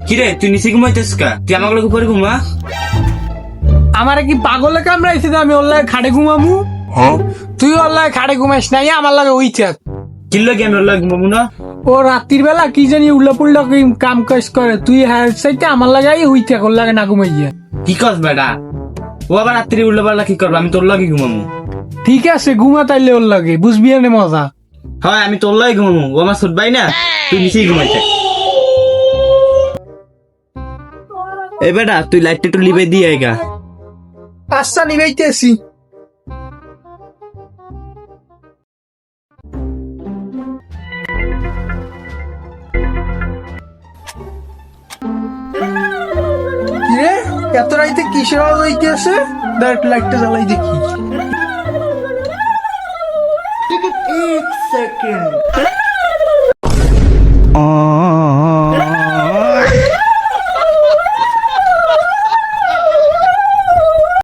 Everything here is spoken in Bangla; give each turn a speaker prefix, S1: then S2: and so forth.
S1: কিরে তুই নিচে ঘুমাইতেছ কা? তুই আমার লোক উপরে ঘুমা।
S2: আমার কি পাগলে কামড়াইছে যে আমি ওর লাগে খাটে ঘুমামু? তুই ওর লাগে খাটে ঘুমাইস নাই, আমার লাগে ওই থাক।
S1: কিনলো কি আমি ওর লাগে ঘুমাবো না?
S2: ও রাত্রির বেলা কি জানি উল্লা পুল্লা কাম কাজ করে, তুই হ্যাঁ সাইতে আমার লাগে ওই থাক, ওর লাগে না ঘুমাই গিয়া।
S1: কি কস বেটা? ও আবার রাত্রি উল্টো পাল্লা কি করবো? আমি তোর লাগে ঘুমাবো।
S2: ঠিক আছে ঘুমা তাইলে ওর লাগে, বুঝবি না মজা।
S1: হয় আমি তোর লাগে ঘুমাবো, ও আমার ছোট ভাই না, তুই নিচেই ঘুমাইতে। এ বেটা তুই লাইটটা একটু লিবে দিয়ে আইগা।
S2: আচ্ছা নিবাইতেছি। কিরে এত রাইতে কিসের আওয়াজ হইতেছে? লাইটটা জ্বালাই দেখি।